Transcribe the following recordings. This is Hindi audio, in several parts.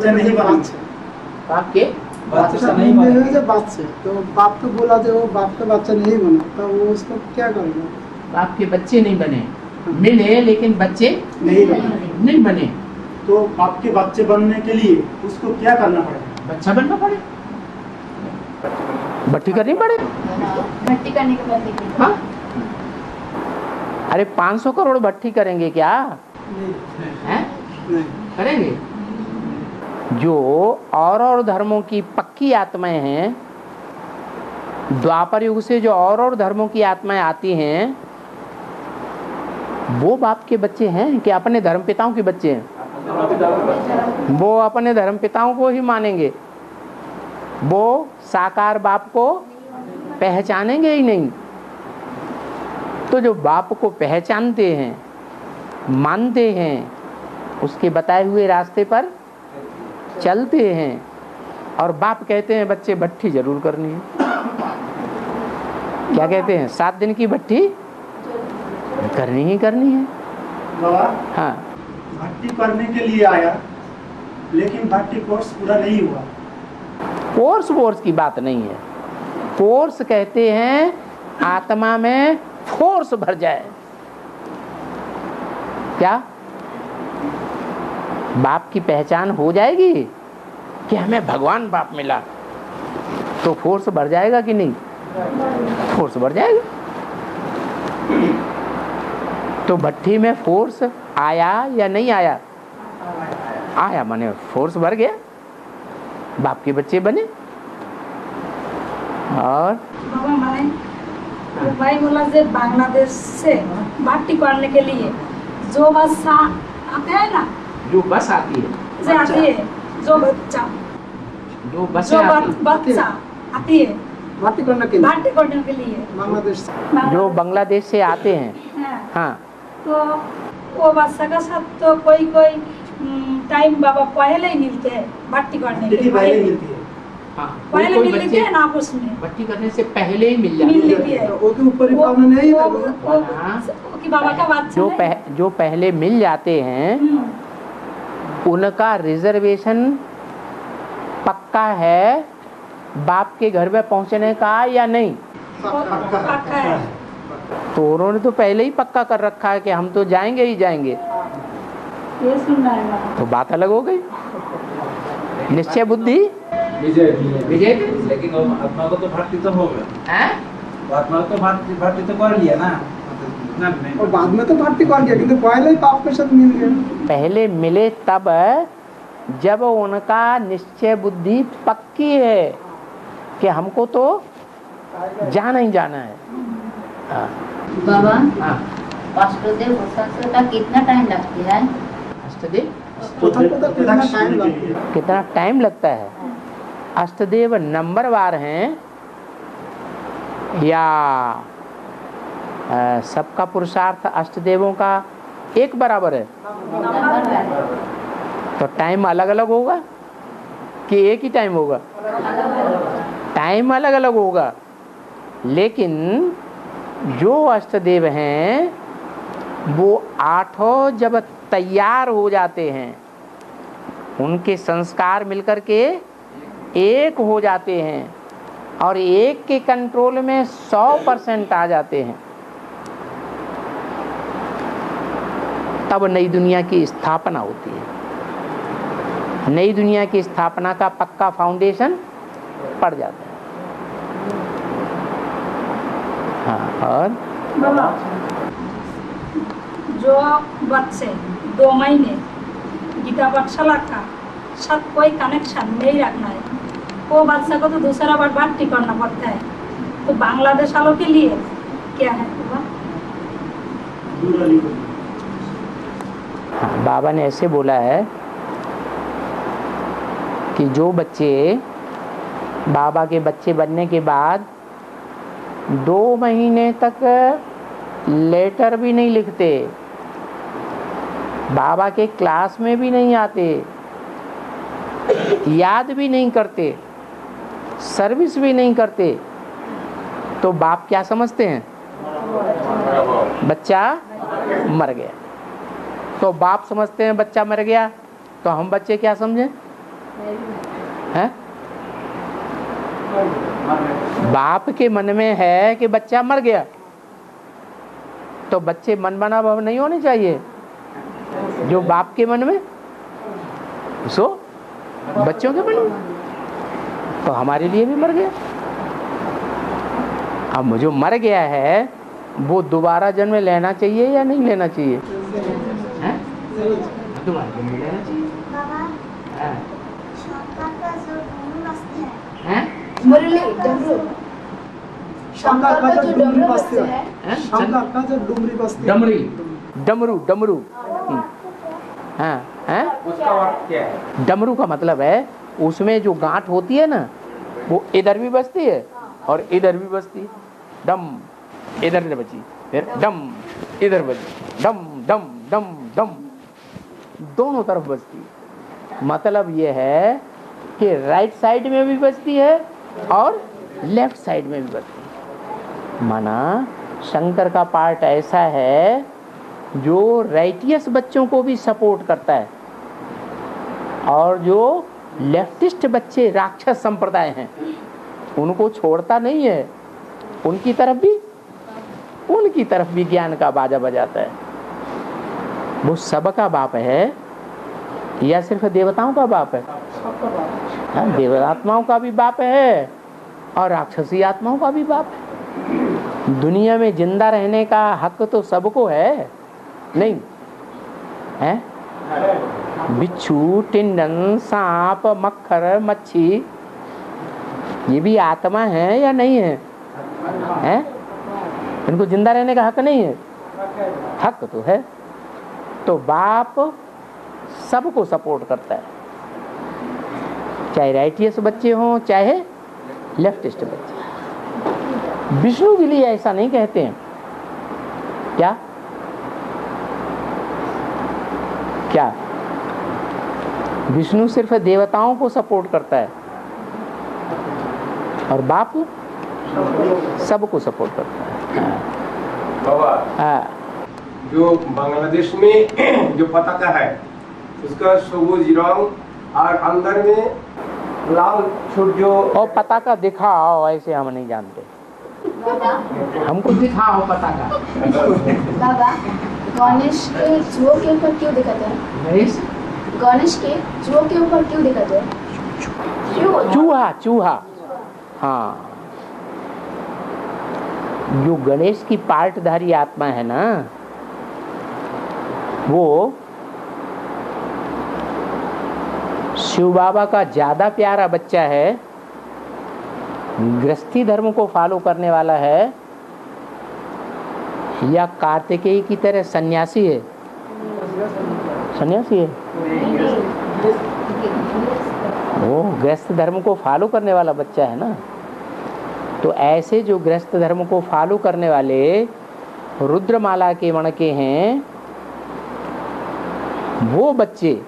नहीं बात बाप के बाচ্चा नहीं बने जो बाচ্चे तो बाप तो बोला जो वो बाप का बच्चा नहीं बना तो वो उसको क्या करेगा? बाप के बच्चे नहीं बने, मिले लेकिन बच्चे नहीं बने। तो बाप के बच्चे बनने के लिए उसको क्या करना पड़ेगा? बच्चा बनना पड़े, भट्टी करनी पड़े। भट्टी करने के बाद देखिए। हाँ, अरे 500 करोड़ भट्टी करेंगे क्या? हैं? करेंगे। जो और धर्मों की पक्की आत्माएं हैं, द्वापर युग से जो और धर्मों की आत्माएं आती हैं, वो बाप के बच्चे हैं कि अपने धर्म पिताओं के बच्चे हैं? वो अपने धर्म पिताओं को ही मानेंगे, वो साकार बाप को पहचानेंगे ही नहीं। तो जो बाप को पहचानते हैं, मानते हैं, उसके बताए हुए रास्ते पर चलते हैं, और बाप कहते हैं बच्चे भट्टी जरूर करनी है। क्या कहते हैं? 7 दिन की भट्टी करनी ही करनी है। बाबा, हाँ, भट्टी करने के लिए आया लेकिन भट्टी कोर्स पूरा नहीं हुआ। फोर्स की बात नहीं है। फोर्स कहते हैं आत्मा में फोर्स भर जाए। क्या बाप की पहचान हो जाएगी कि हमें भगवान बाप मिला, तो फोर्स बढ़ जाएगा कि नहीं? फोर्स बढ़ जाएगा। तो भट्टी में फोर्स आया या नहीं आया? आया, माने फोर्स बढ़ गया, बाप के बच्चे बने। और बाबा माने भाई बोला जे बांग्लादेश से भट्टी करने के लिए जो बच्चा आते हैं ना, जो बस आती है, जे आती है, जो बच्चा जो बस जो बच्चा आती है भट्टी करने के भट्टी करने के लिए बांग्लादेश से जो बांग्लादेश से आते हैं, हाँ, हाँ, तो वो बच्चा का साथ तो कोई टाइम बाबा पहले ही मिलते हैं भट्टी करने के लिए। पहले मिलती है। हाँ, पहले कोई मिल लेते बच्चे हैं ना आपस में, भट्टी करने से पहले ही मिल मिल जाते लेती है। तो वो के ऊपर ही पावना नहीं है वो कि बाबा का बच्चा है। जो पहले मिल जाते हैं, उनका रिजर्वेशन पक्का है बाप के घर में पहुंचने का या नहीं? पक्का है। तो उन्होंने तो पहले ही पक्का कर रखा है कि हम तो जाएंगे ही जाएंगे। ये सुन रहा है बाबा। तो बात अलग हो गई। निश्चय बुद्धि विजय। लेकिन आत्मा को तो भक्ति तो हो गया, आत्मा को तो भक्ति तो कर लिया ना, और बाद में तो भट्टी कर गया, किंतु पहले ही बाप के साथ मिल गया। पहले मिले तब जब उनका निश्चय बुद्धि पक्की है कि हमको तो जाना ही जाना है। हाँ। बाबा, हाँ। अष्टदेव का कितना टाइम लगती है? अष्टदेव कितना टाइम लगता है? अष्टदेव नंबरवार हैं या सबका पुरुषार्थ अष्टदेवों का एक बराबर है? तो टाइम अलग अलग होगा कि एक ही टाइम होगा? टाइम अलग अलग होगा, लेकिन जो अष्टदेव हैं वो 8 जब तैयार हो जाते हैं, उनके संस्कार मिलकर के एक हो जाते हैं और एक के कंट्रोल में 100% आ जाते हैं, तब नई दुनिया की स्थापना होती है। नई दुनिया की स्थापना का पक्का फाउंडेशन पड़ जाता है। हाँ, और बाबा जो बच्चे 2 महीने गीता पाठशाला का साथ कोई कनेक्शन नहीं रखना है, वो बच्चा को तो दूसरा बार भर्ती करना पड़ता है। तो बांग्लादेश वालों के लिए क्या है बाबा? हाँ, बाबा ने ऐसे बोला है कि जो बच्चे बाबा के बच्चे बनने के बाद 2 महीने तक लेटर भी नहीं लिखते, बाबा के क्लास में भी नहीं आते, याद भी नहीं करते, सर्विस भी नहीं करते, तो बाप क्या समझते हैं? बच्चा मर गया। तो बाप समझते हैं बच्चा मर गया, तो हम बच्चे क्या समझें? है? बाप के मन में है कि बच्चा मर गया, तो बच्चे मन बना भाव नहीं होने चाहिए। जो बाप के मन में सो बच्चों के मन में, तो हमारे लिए भी मर गया। अब जो मर गया है वो दोबारा जन्म लेना चाहिए या नहीं लेना चाहिए? दोबारा जन्म लेना चाहिए। मुरली डमरू, शंकर का जो डमरू बजते हैं, शंकर का जो डुमरी बजती है, डमरी, डमरू, डमरू। हाँ, हैं? उसका अर्थ क्या है? डमरू का मतलब है उसमें जो गांठ होती है ना, वो इधर भी बजती है और इधर भी बजती है। डम इधर से बची, फिर डम इधर बजी, डम डम डम डम, दोनों तरफ बजती है। मतलब ये है कि राइट साइड में भी बजती है और लेफ्ट साइड में भी बजती है। माना शंकर का पार्ट ऐसा है जो राइटियस बच्चों को भी सपोर्ट करता है, और जो लेफ्टिस्ट बच्चे राक्षस संप्रदाय हैं उनको छोड़ता नहीं है, उनकी तरफ भी ज्ञान का बाजा बजाता है। वो सबका बाप है या सिर्फ देवताओं का बाप है? हाँ, देवतात्माओं का भी बाप है और राक्षसी आत्माओं का भी बाप है। दुनिया में जिंदा रहने का हक तो सबको है, नहीं है? बिच्छू, टिंडन, सांप, मक्खर, मच्छी, ये भी आत्मा है या नहीं है? हैं? इनको जिंदा रहने का हक नहीं है? हक तो है। तो बाप सबको सपोर्ट करता है, चाहे राइटियस बच्चे हों चाहे लेफ्टिस्ट बच्चे। विष्णु के लिए ऐसा नहीं कहते हैं क्या? क्या विष्णु सिर्फ देवताओं को सपोर्ट करता है और बाप सबको सपोर्ट करता है। बाबा, हाँ, जो बांग्लादेश में जो पताका है उसका सबूज रंग और अंदर में लाल सूर्य, और पताका दिखाओ, ऐसे हम नहीं जानते, हमको दिखाओ पताका। बाबा गणेश के जुओं के ऊपर क्यों दिखाते हैं? गणेश के जुओं के ऊपर क्यों दिखाते हैं? चूहा, चूहा। हाँ, जो गणेश की पार्टधारी आत्मा है ना, वो शिव बाबा का ज्यादा प्यारा बच्चा है, गृहस्थी धर्म को फॉलो करने वाला है, या कार्तिकेय की तरह सन्यासी है? सन्यासी है वो, गृहस्थ धर्म को फॉलो करने वाला बच्चा है ना। तो ऐसे जो गृहस्थ धर्म को फॉलो करने वाले रुद्रमाला के मणके हैं, वो बच्चे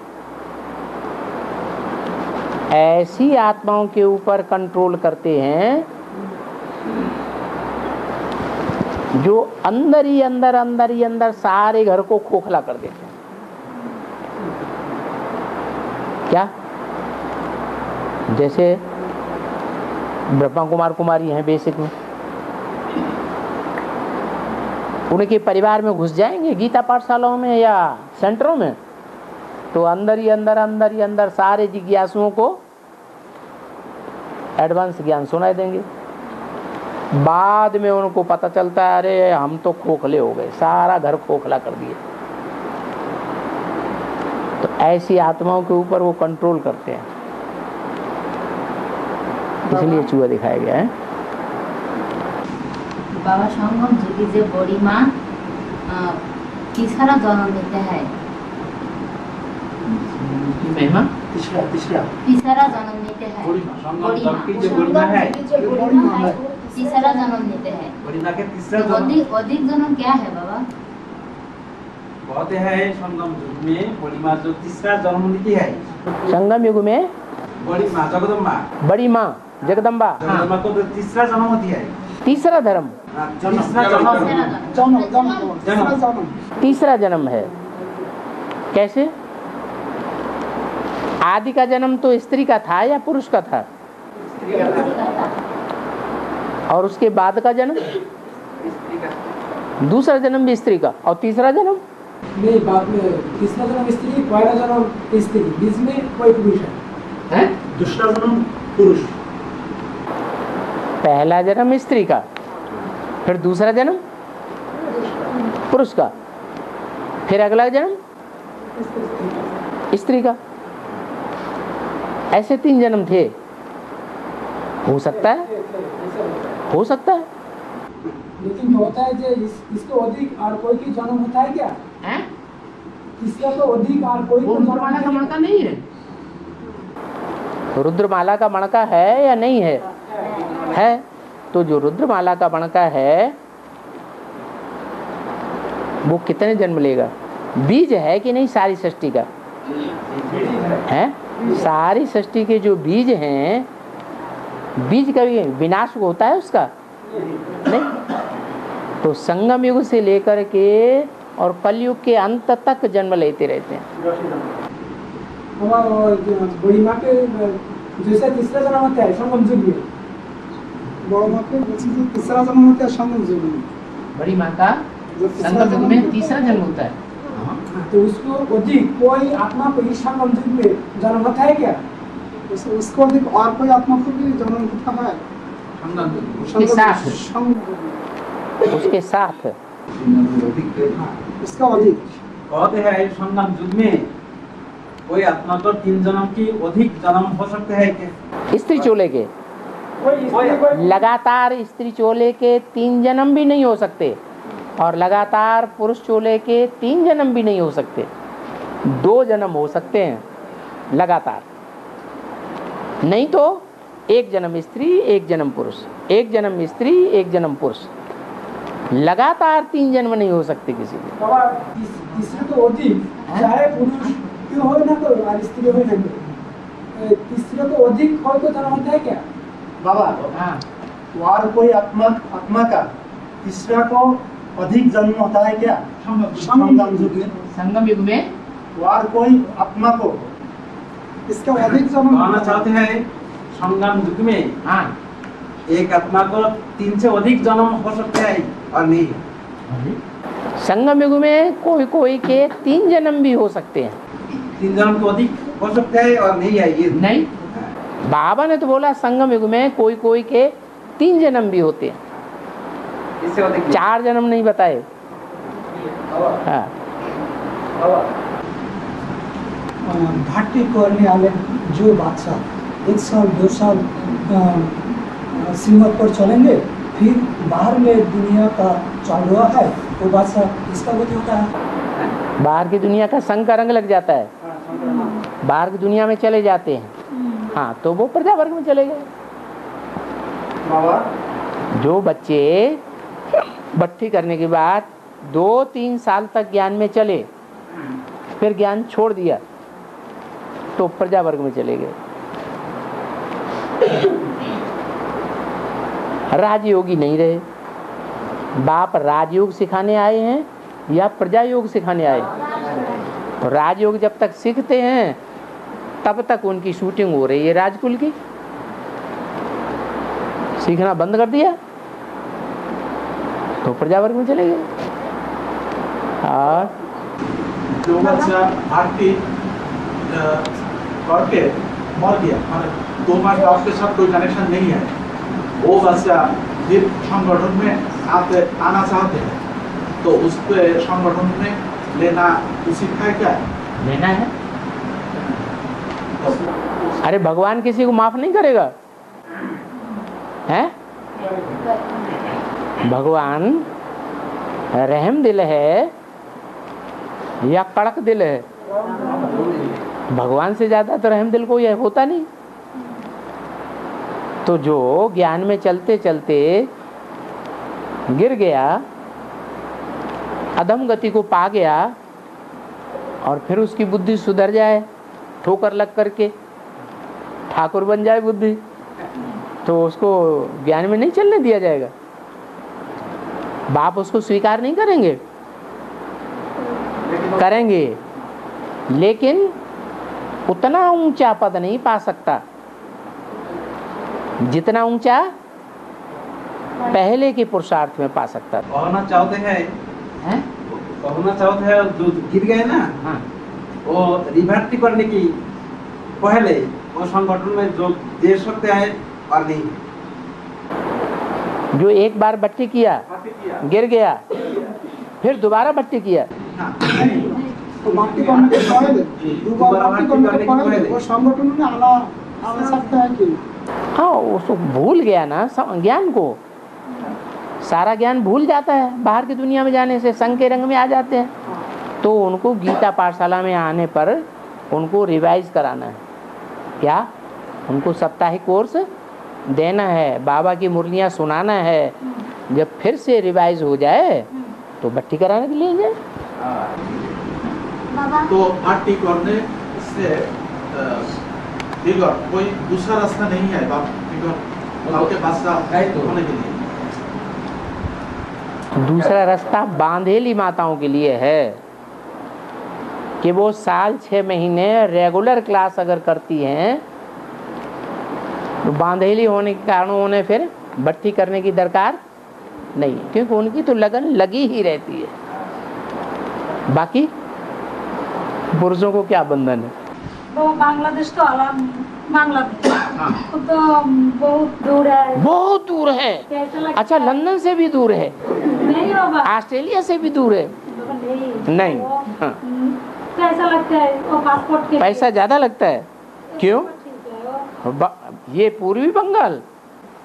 ऐसी आत्माओं के ऊपर कंट्रोल करते हैं जो अंदर ही अंदर सारे घर को खोखला कर देते हैं। क्या? जैसे ब्रह्मा कुमार कुमारी हैं बेसिक में, उनके परिवार में घुस जाएंगे गीता पाठशालाओं में या सेंटरों में, तो अंदर ही अंदर सारे जिज्ञासुओं को एडवांस ज्ञान सुनाई देंगे। बाद में उनको पता चलता है अरे हम तो खोखले हो गए, सारा घर खोखला कर दिए। तो ऐसी आत्माओं के ऊपर वो कंट्रोल करते हैं, इसलिए चूहा दिखाया गया है। बाबा संगम जी की बड़ी माँ तीसरा जन्म लेते हैं, तीसरा जन्म लेते हैं, बड़ी माँ तीसरा जन्म लेते हैं। बड़ी माँ के तीसरा तो अधिक जन्म क्या है बाबा? कहते हैं संगम युग में बड़ी माँ जो तीसरा जन्म लेती है, संगम युग में बड़ी माँ जगदम्बा, बड़ी माँ जगदम्बा, जगदम्बा को तो तीसरा जन्म होती है। तीसरा धर्म, तीसरा जन्म है। कैसे? आदि का जन्म तो स्त्री का था या पुरुष का था? और उसके बाद का जन्म? दूसरा जन्म भी स्त्री का, और तीसरा जन्म? नहीं, बाद में तीसरा जन्म स्त्री, पहला जन्म स्त्री, बीच में कोई पुरुष है। दूसरा जन्म पुरुष। पहला जन्म स्त्री का, फिर दूसरा जन्म पुरुष का, फिर अगला जन्म स्त्री का। ऐसे 3 जन्म थे। हो सकता है, हो सकता है। लेकिन होता है जो इसको अधिक और कोई की जन्म होता है क्या? इसका तो अधिक और कोई को रुद्रमाला का मणका नहीं है? रुद्रमाला का मणका है या नहीं है? है। तो जो रुद्रमाला का मणका है वो कितने जन्म लेगा? बीज है कि नहीं सारी सृष्टि का? है। सारी सृष्टि के जो बीज हैं, बीज का विनाश होता है उसका? नहीं। तो संगम युग से लेकर के और कलयुग के अंत तक जन्म लेते रहते हैं। बड़ी माँ के जैसे तीसरा जन्म होता है संगम युग में, बड़ा माँ के तीसरा जन्म होता है संगम युग में। बड़ी माँ का संगम युग में तीसरा जन्म होता है। तो उसको अधिक कोई आत्मा को इस संगम युग में जन्म होता है क्या? उसको अधिक और कोई आत्मा को भी जन्म होता है उसके साथ, उसके साथ इसका अधिक कहते हैं संगम युग में कोई आत्मा को 3 जन्म की अधिक जन्म हो सकते हैं क्या? स्त्री चोले के लगातार स्त्री चोले के 3 जन्म भी नहीं हो सकते, और लगातार पुरुष चोले के 3 जन्म भी नहीं हो सकते। 2 जन्म हो सकते हैं लगातार, नहीं तो 1 जन्म स्त्री 1 जन्म पुरुष, 1 जन्म स्त्री 1 जन्म पुरुष। लगातार 3 जन्म नहीं हो सकते किसी के। तीसरे तो अधिक, चाहे पुरुष क्यों हो ना तो और स्त्री हो ना तो तीसरे तो अधिक कोई को जन्म होता है क्या? बाबा, हाँ। और कोई आत्मा का तीसरा को अधिक जन्म होता है क्या? संगम युग में। संगम युग में और कोई आत्मा को इसका अधिक जन्म कहना चाहते हैं संगम युग में हाँ एक आत्मा को 3 से अधिक जन्म हो सकते हैं और नहीं? संगम युग में कोई कोई के 3 जन्म भी हो सकते हैं। 3 जन्म को अधिक हो सकते हैं और नहीं है ये? नहीं, बाबा ने तो बोला संगम युग में कोई कोई के 3 जन्म भी होते हैं, इससे अधिक 4 जन्म नहीं बताए। हाँ। भाटी करने वाले जो बादशाह 1 साल 2 साल सिंगल पर चलेंगे, फिर बाहर में दुनिया का चल रहा है वो बादशाह इसका गति होता है। बाहर की दुनिया का संग का रंग लग जाता है, बाहर की दुनिया में चले जाते हैं। हाँ, तो वो प्रजा वर्ग में चले गए। जो बच्चे भट्टी करने के बाद 2-3 साल तक ज्ञान में चले, फिर ज्ञान छोड़ दिया, तो प्रजा वर्ग में चले गए। राजयोगी नहीं रहे। बाप राजयोग सिखाने आए हैं या प्रजा योग सिखाने आए? तो राजयोग जब तक सीखते हैं तब तक उनकी शूटिंग हो रही है राजकुल की। सीखना बंद कर दिया तो प्रजा वर्ग में चले गए। और जो बच्चा भारती करके मर गया, 2 मास आपके साथ कोई कनेक्शन नहीं है, वो बच्चा जिस संगठन में आना चाहते हैं तो उस संगठन में लेना उचित है क्या? लेना है। अरे भगवान किसी को माफ नहीं करेगा, हैं? भगवान रहम दिल है या कड़क दिल है? भगवान से ज्यादा तो रहम दिल कोई होता नहीं। तो जो ज्ञान में चलते चलते गिर गया, अधम गति को पा गया, और फिर उसकी बुद्धि सुधर जाए, ठोकर लग करके ठाकुर बन जाए बुद्धि, तो उसको ज्ञान में नहीं चलने दिया जाएगा। बाप उसको स्वीकार नहीं करेंगे, करेंगे, लेकिन उतना ऊंचा पद नहीं पा सकता जितना ऊंचा पहले के पुरुषार्थ में पा सकता था। कहना चाहते हैं कहना चाहते हैं जो गिर गए ना, हाँ। वो रिवर्ट करने की पहले वो संगठन में जो दे सकते हैं और नहीं, जो एक बार बट्टी किया गिर गया फिर दोबारा बट्टी किया, तो भक्ति करने के पहले दोबारा भक्ति करने के पहले वो संगठन में आना सकता है कि हाँ उसको भूल गया ना ज्ञान को, सारा ज्ञान भूल जाता है बाहर की दुनिया में जाने से, संग के रंग में आ जाते हैं। तो उनको गीता पाठशाला में आने पर उनको रिवाइज कराना है। क्या उनको साप्ताहिक कोर्स देना है, बाबा की मुरलियाँ सुनाना है। जब फिर से रिवाइज हो जाए तो भट्टी कराने के लिए जाए। तो भट्टी करने से फिगर कोई दूसरा रास्ता नहीं है बाप के पास होने के लिए? दूसरा रास्ता बांधेली माताओं के लिए है कि वो साल 6 महीने रेगुलर क्लास अगर करती हैं तो बांधेली होने के कारण उन्हें फिर भट्टी करने की दरकार नहीं, क्योंकि उनकी तो लगन लगी ही रहती है। बाकी पुरुषों को क्या बंधन है? वो बांग्लादेश तो अलग, बांग्लादेश तो बहुत दूर है। बहुत दूर है। अच्छा, लंदन से भी दूर है? नहीं बाबा। ऑस्ट्रेलिया से भी दूर है? नहीं। हाँ। कैसा लगता है वो पासपोर्ट के? पैसा ज्यादा लगता है। क्यों? ये पूर्वी बंगाल,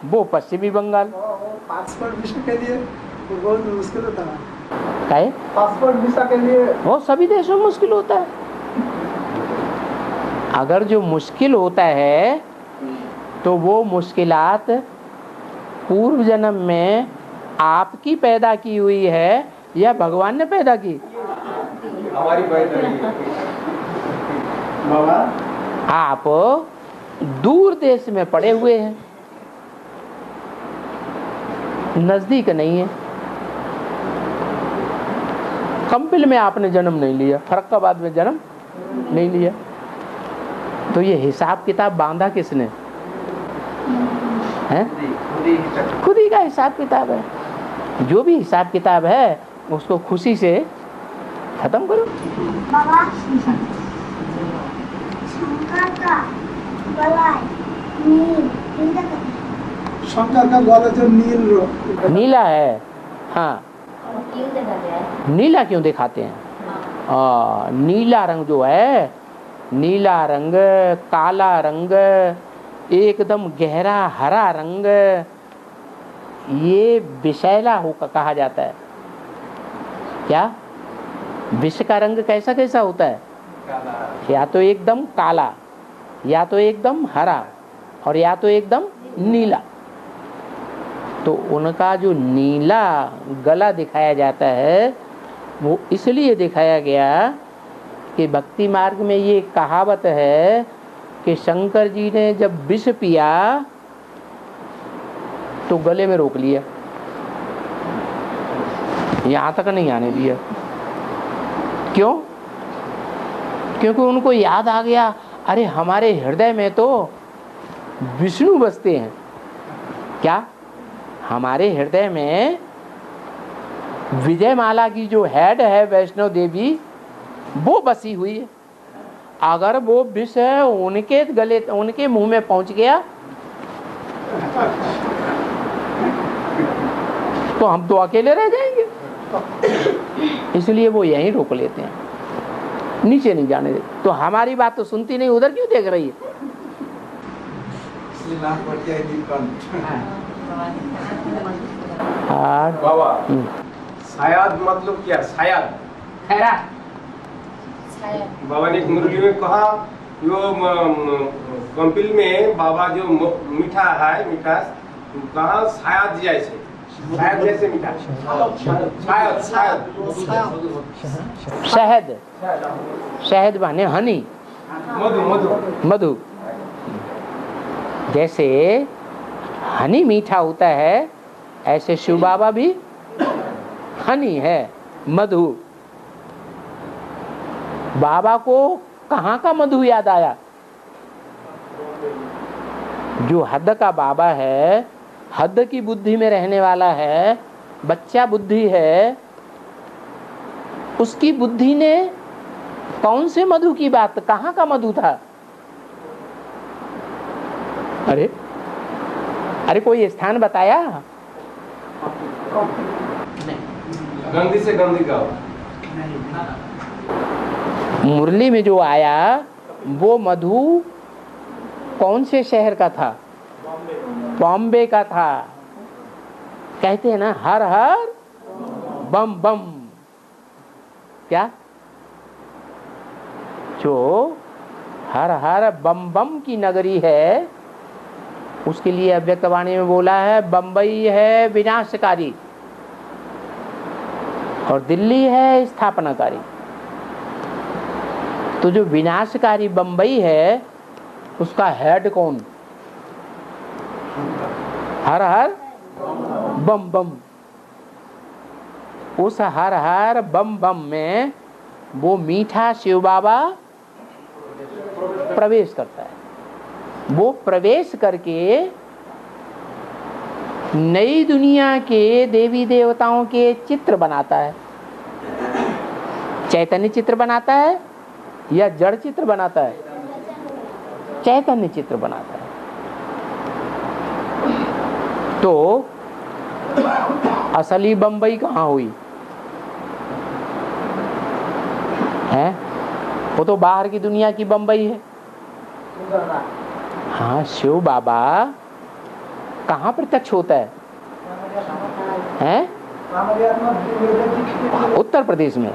वो पश्चिमी बंगाल। पासपोर्ट वीजा के लिए बहुत मुश्किल होता है। पासपोर्ट वीजा के लिए वो सभी देशों में मुश्किल होता है। अगर जो मुश्किल होता है तो वो मुश्किलात पूर्व जन्म में आपकी पैदा की हुई है या भगवान ने पैदा की? हमारी पैदा बाबा। आप दूर देश में पड़े हुए हैं, नजदीक नहीं है। कंपिल में आपने जन्म नहीं लिया, फरक्काबाद में जन्म नहीं लिया, तो ये हिसाब किताब बांधा किसने है? खुद ही का हिसाब किताब है। जो भी हिसाब किताब है उसको खुशी से खत्म करो। बाबा, शंकर का गला शंकर का गला जो नीला है। हाँ, नीला क्यों दिखाते हैं? नीला रंग जो है, नीला रंग, काला रंग, एकदम गहरा हरा रंग, ये विषैला होकर कहा जाता है। क्या विष का रंग कैसा कैसा होता है? या तो एकदम काला, या तो एकदम हरा, और या तो एकदम नीला। तो उनका जो नीला गला दिखाया जाता है वो इसलिए दिखाया गया कि भक्ति मार्ग में ये कहावत है कि शंकर जी ने जब विष पिया तो गले में रोक लिया, यहाँ तक नहीं आने दिया। क्यों? क्योंकि उनको याद आ गया, अरे हमारे हृदय में तो विष्णु बसते हैं। क्या? हमारे हृदय में विजयमाला की जो हेड है वैष्णो देवी, वो बसी हुई है। अगर वो विष उनके गले, उनके मुंह में पहुंच गया तो हम तो अकेले रह जाएंगे। इसलिए वो यहीं रोक लेते हैं, नीचे नहीं जाने देते। तो हमारी बात तो सुनती नहीं, उधर क्यों देख रही है? बाबा, शायद मतलब क्या? शायद बाबा ने मुरली में कहा, जो कंपिल में बाबा जो मीठा है, मिठास कहा शायद जैसे, शायद जैसे मीठा, शायद शहद, शहद माने हनी, मधु, मधु, मधु। जैसे हनी मीठा होता है, ऐसे शिव बाबा भी हनी है, मधु। बाबा को कहाँ का मधु याद आया? जो हद का बाबा है, हद की बुद्धि में रहने वाला है, बच्चा बुद्धि है, उसकी बुद्धि ने कौन से मधु की बात, कहाँ का मधु था? अरे अरे कोई स्थान बताया? गंदी से गंदी का मुरली में जो आया वो मधु कौन से शहर का था? बॉम्बे का था। कहते हैं ना, हर हर बम बम। क्या? जो हर हर बम बम की नगरी है, उसके लिए अव्यक्तवाणी में बोला है बम्बई है विनाशकारी और दिल्ली है स्थापनाकारी। तो जो विनाशकारी बम्बई है, उसका हेड कौन? हर हर बम बम। उस हर हर बम बम में वो मीठा शिव बाबा प्रवेश करता है। वो प्रवेश करके नई दुनिया के देवी देवताओं के चित्र बनाता है। चैतन्य चित्र बनाता है या जड़ चित्र बनाता है? चैतन्य चित्र बनाता है। तो असली बम्बई कहाँ हुई है? वो तो बाहर की दुनिया की बम्बई है। हाँ, शिव बाबा कहाँ प्रत्यक्ष होता है? हैं? उत्तर प्रदेश में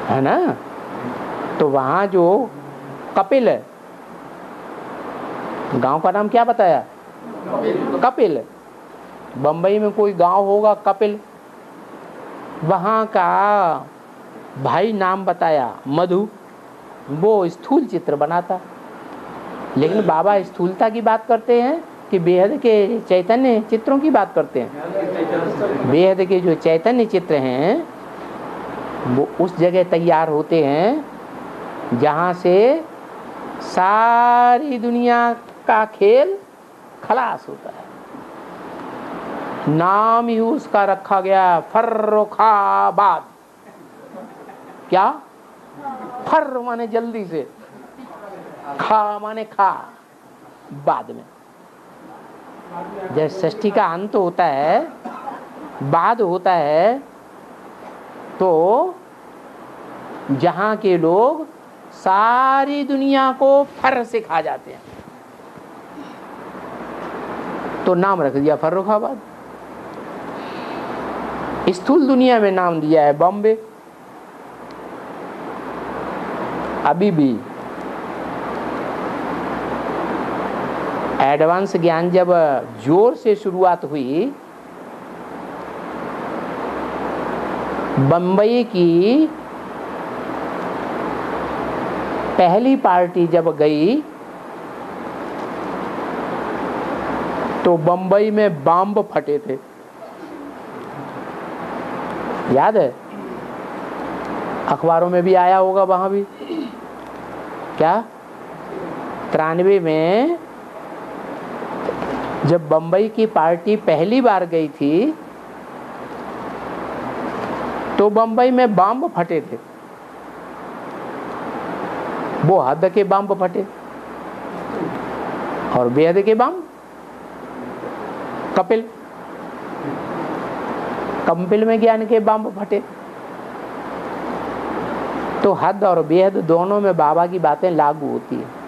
है ना। तो वहाँ जो कपिल है, गांव का नाम क्या बताया? कपिल। बम्बई में कोई गांव होगा कपिल, वहाँ का भाई नाम बताया मधु, वो स्थूल चित्र बनाता। लेकिन बाबा स्थूलता की बात करते हैं कि बेहद के चैतन्य चित्रों की बात करते हैं? बेहद के जो चैतन्य चित्र हैं वो उस जगह तैयार होते हैं जहाँ से सारी दुनिया का खेल खलास होता है। नाम ही उसका रखा गया फर्रुखाबाद। क्या? फर माने जल्दी से, खा माने खा, बाद में। जब षष्ठी का अंत होता है, बाद होता है, तो जहां के लोग सारी दुनिया को फर से खा जाते हैं, तो नाम रख दिया फर्रुखाबाद। स्थूल दुनिया में नाम दिया है बॉम्बे। अभी भी एडवांस ज्ञान जब जोर से शुरुआत हुई, बम्बई की पहली पार्टी जब गई तो बम्बई में बम फटे थे। याद है? अखबारों में भी आया होगा वहां भी। क्या? 93 में जब बम्बई की पार्टी पहली बार गई थी तो बम्बई में बम फटे थे। वो हद के बम फटे और बेहद के बम कपिल में ज्ञान के बम फटे। तो हद और बेहद दोनों में बाबा की बातें लागू होती है।